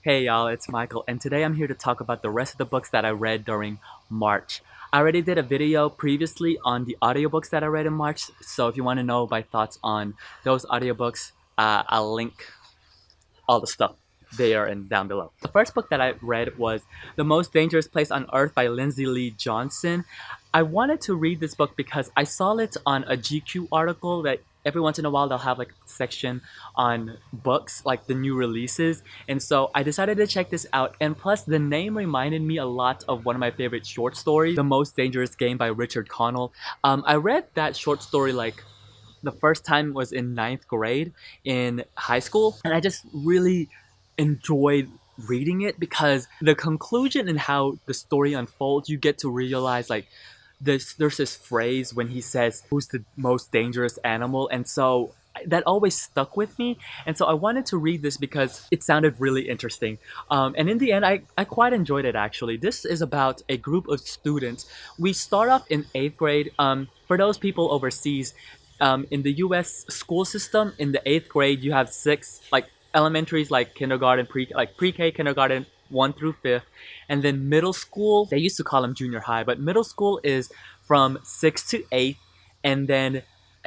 Hey y'all, it's Michael, and today I'm here to talk about the rest of the books that I read during March. I already did a video previously on the audiobooks that I read in March, so if you want to know my thoughts on those audiobooks, I'll link all the stuff there and down below. The first book that I read was The Most Dangerous Place on Earth by Lindsay Lee Johnson. I wanted to read this book because I saw it on a GQ article that every once in a while they'll have like a section on books, like the new releases. And so I decided to check this out. And plus the name reminded me a lot of one of my favorite short stories, The Most Dangerous Game by Richard Connell. I read that short story like the first time was in ninth grade in high school, and I just really enjoyed reading it because the conclusion and how the story unfolds, you get to realize like there's this phrase when he says who's the most dangerous animal, and so that always stuck with me. And so I wanted to read this because it sounded really interesting, and in the end I quite enjoyed it actually. This is about a group of students. We start off in 8th grade. For those people overseas, in the US school system, in the 8th grade you have six like elementaries, like kindergarten, pre-K, kindergarten 1 through 5th, and then middle school, they used to call them junior high, but middle school is from 6th to 8th. And then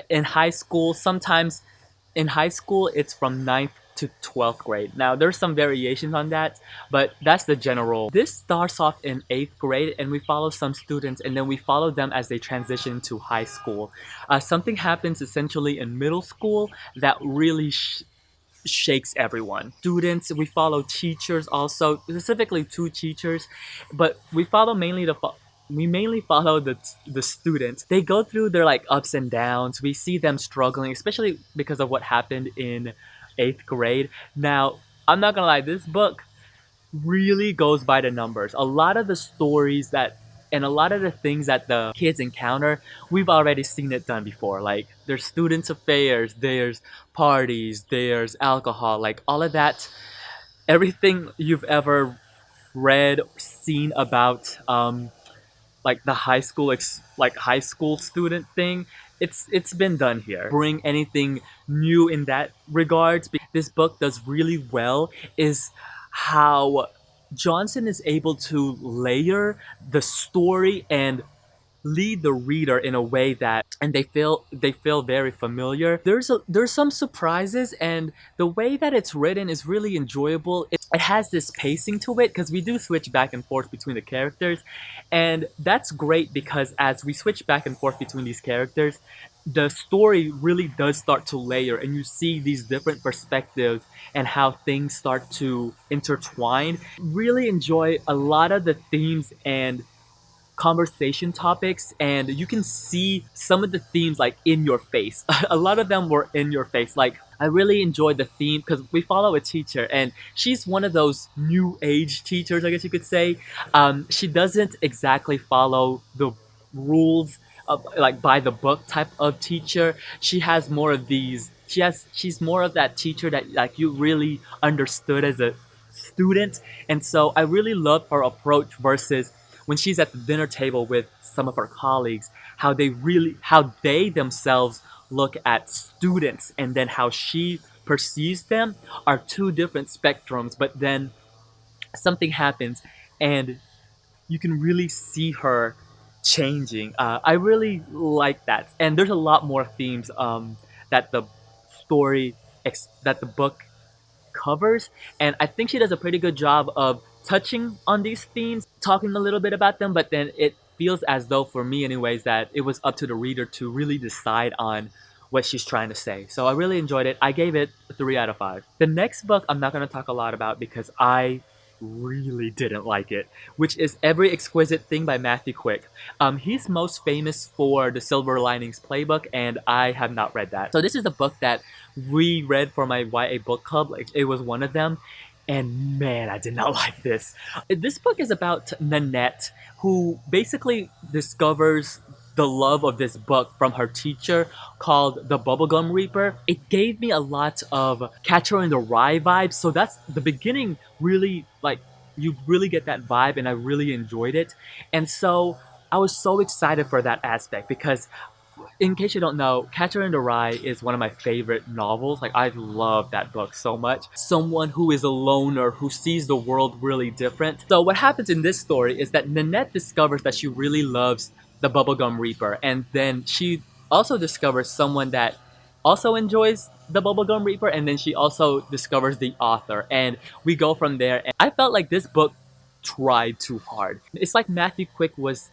in high school, sometimes in high school it's from 9th to 12th grade. Now there's some variations on that, but that's the general. This starts off in 8th grade and we follow some students, and then we follow them as they transition to high school. Something happens essentially in middle school that really shakes everyone. Students, we follow teachers also, specifically two teachers, but we follow mainly we mainly follow the students. They go through their like ups and downs. We see them struggling, especially because of what happened in 8th grade. Now, I'm not gonna lie, this book really goes by the numbers. A lot of the stories that and a lot of the things that the kids encounter, we've already seen it done before. Like there's students affairs, there's parties, there's alcohol, like all of that. Everything you've ever read, seen about like the high school student thing, it's been done here. Bring anything new in that regards. This book does really well is how Johnson is able to layer the story and lead the reader in a way that and they feel very familiar. There's some surprises, and the way that it's written is really enjoyable. It has this pacing to it because we do switch back and forth between the characters, and that's great because as we switch back and forth between these characters, the story really does start to layer and you see these different perspectives and how things start to intertwine. Really enjoy a lot of the themes and conversation topics, and you can see some of the themes like in your face. A lot of them were in your face. Like I really enjoyed the theme because we follow a teacher and she's one of those new age teachers, I guess you could say. She doesn't exactly follow the rules of like by the book type of teacher. She has more of these she's more of that teacher that like you really understood as a student. And so I really love her approach versus when she's at the dinner table with some of her colleagues, how they themselves look at students, and then how she perceives them are two different spectrums. But then something happens and you can really see her changing. I really like that, and there's a lot more themes that the that the book covers, and I think she does a pretty good job of touching on these themes, talking a little bit about them, but then it feels as though, for me anyways, that it was up to the reader to really decide on what she's trying to say. So I really enjoyed it. I gave it a 3 out of 5. The next book I'm not going to talk a lot about because I really didn't like it, which is Every Exquisite Thing by Matthew Quick. He's most famous for the Silver Linings Playbook, and I have not read that. So this is a book that we read for my YA book club. Like, it was one of them, and man, I did not like this. This book is about Nanette, who basically discovers the love of this book from her teacher called The Bubblegum Reaper. It gave me a lot of Catcher in the Rye vibes, so that's the beginning. Really, like, you really get that vibe, and I really enjoyed it. And so I was so excited for that aspect because in case you don't know, Catcher in the Rye is one of my favorite novels. Like, I love that book so much. Someone who is a loner, who sees the world really different. So what happens in this story is that Nanette discovers that she really loves the Bubblegum Reaper, and then she also discovers someone that also enjoys the Bubblegum Reaper, and then she also discovers the author, and we go from there. And I felt like this book tried too hard. It's like Matthew Quick was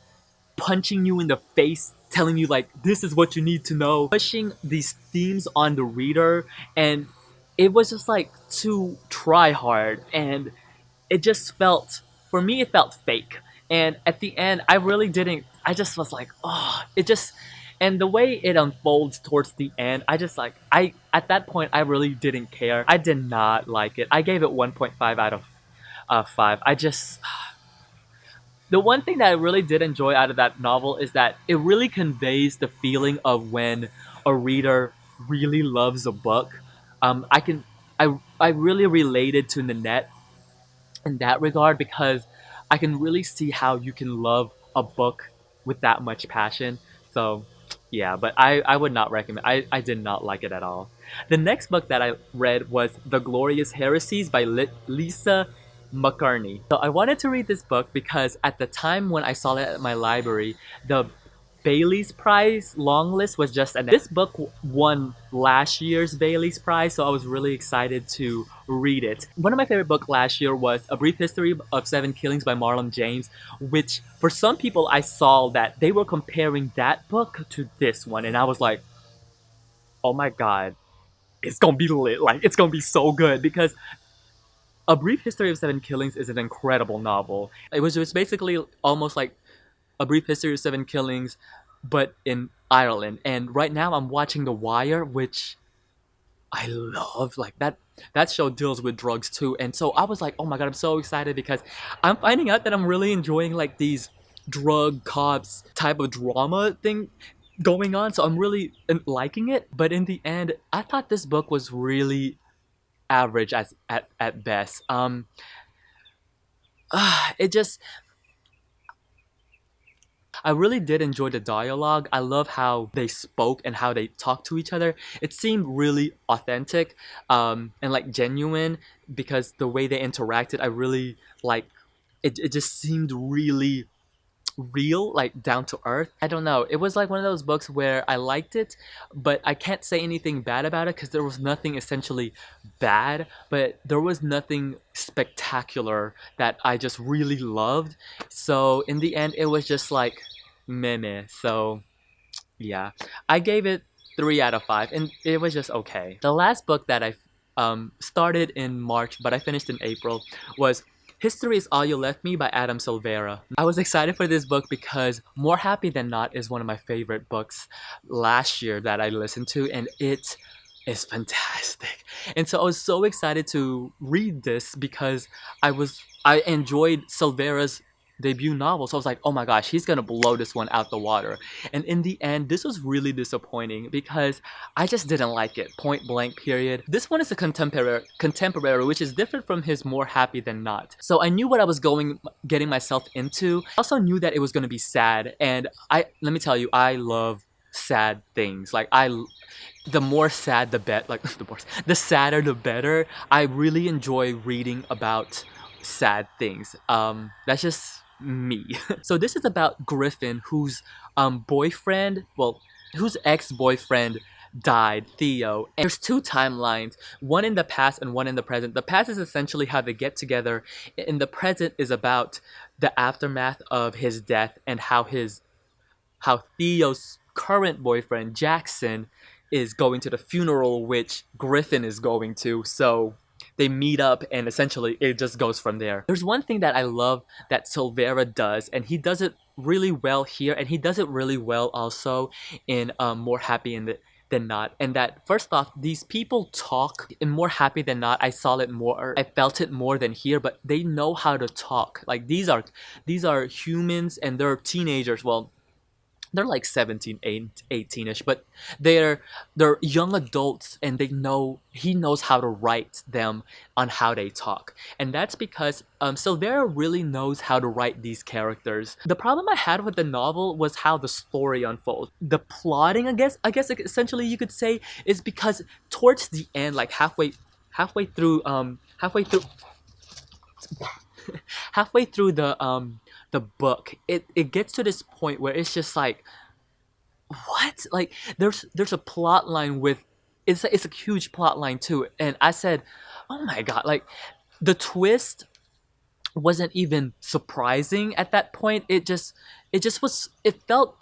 punching you in the face, telling you like, this is what you need to know, pushing these themes on the reader, and it was just like too try hard, and it just felt, for me, it felt fake. And at the end, I really didn't, I just was like, oh, it just, and the way it unfolds towards the end, I just like, at that point, I really didn't care. I did not like it. I gave it 1.5 out of 5. I just, the one thing that I really did enjoy out of that novel is that it really conveys the feeling of when a reader really loves a book. I can, I really related to Nanette in that regard, because I can really see how you can love a book with that much passion. So yeah, but I would not recommend. I did not like it at all. The next book that I read was The Glorious Heresies by Lisa McCartney. So I wanted to read this book because at the time when I saw it at my library, the Bailey's Prize long list was just announced. This book won last year's Bailey's Prize, so I was really excited to read it. One of my favorite books last year was A Brief History of Seven Killings by Marlon James, which for some people I saw that they were comparing that book to this one, and I was like, oh my god, it's gonna be lit. Like, it's gonna be so good, because A Brief History of Seven Killings is an incredible novel. It was just basically almost like A Brief History of Seven Killings, but in Ireland. And right now I'm watching The Wire, which I love. Like, that show deals with drugs too. And so I was like, oh my god, I'm so excited, because I'm finding out that I'm really enjoying like these drug cops type of drama thing going on. So I'm really liking it. But in the end, I thought this book was really average at best. It just, I really did enjoy the dialogue. I love how they spoke and how they talked to each other. It seemed really authentic, and like genuine, because the way they interacted, I really like it. It just seemed really real, like down to earth. I don't know. It was like one of those books where I liked it, but I can't say anything bad about it because there was nothing essentially bad, but there was nothing spectacular that I just really loved. So in the end, it was just like meh. So yeah, I gave it 3 out of 5, and it was just okay. The last book that I started in March, but I finished in April, was History is All You Left Me by Adam Silvera. I was excited for this book because More Happy Than Not is one of my favorite books last year that I listened to, and it is fantastic. And so I was so excited to read this because I enjoyed Silvera's debut novel. So I was like, oh my gosh, he's gonna blow this one out the water. And in the end, this was really disappointing because I just didn't like it, point blank period. This one is a contemporary, which is different from his More Happy Than Not. So I knew what I was getting myself into. I also knew that it was gonna be sad, and let me tell you, I love sad things. Like, the more sad the better, like the sadder the better. I really enjoy reading about sad things. That's just me. So this is about Griffin, whose whose ex-boyfriend died, Theo. And there's 2 timelines, one in the past and one in the present. The past is essentially how they get together. In the present is about the aftermath of his death and how Theo's current boyfriend, Jackson, is going to the funeral which Griffin is going to. So they meet up, and essentially it just goes from there. There's one thing that I love that Silvera does, and he does it really well here, and he does it really well also in More Happy Than Not. And that, first off, these people talk. In More Happy Than Not, I felt it more than here, but they know how to talk. Like, these are humans, and they're teenagers. Well, they're like 17, 18ish, but they're young adults, and he knows how to write them on how they talk. And that's because Silvera really knows how to write these characters. The problem I had with the novel was how the story unfolds. The plotting, I guess essentially you could say, is because towards the end, like halfway through halfway through the book, it gets to this point where it's just like, what? Like there's a plot line with, it's a huge plot line too. And I said, oh my god, like the twist wasn't even surprising at that point. It just was, it felt,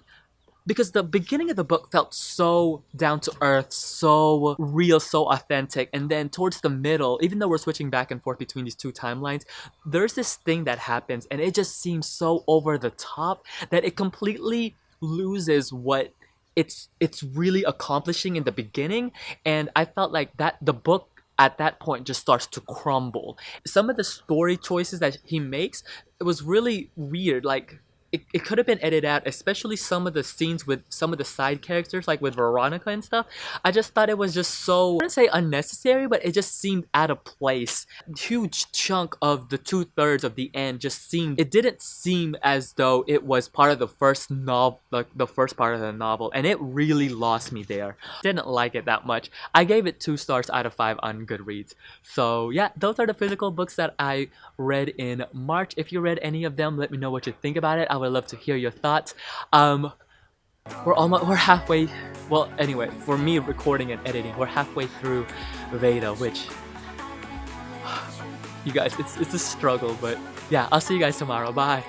because the beginning of the book felt so down to earth, so real, so authentic, and then towards the middle, even though we're switching back and forth between these two timelines, there's this thing that happens, and it just seems so over the top that it completely loses what it's really accomplishing in the beginning. And I felt like that the book at that point just starts to crumble. Some of the story choices that he makes, it was really weird. Like it could have been edited out, especially some of the scenes with some of the side characters, like with Veronica and stuff. I just thought it was just so, I wouldn't say unnecessary, but it just seemed out of place. Huge chunk of the 2/3 of the end just seemed, it didn't seem as though it was part of the first novel, like the first part of the novel, and it really lost me there. Didn't like it that much. I gave it 2 stars out of 5 on Goodreads. So yeah, those are the physical books that I read in March. If you read any of them, let me know what you think about it. I would love to hear your thoughts. We're halfway, well, anyway, for me recording and editing, we're halfway through VEDA, which, you guys, it's a struggle, but yeah, I'll see you guys tomorrow. Bye.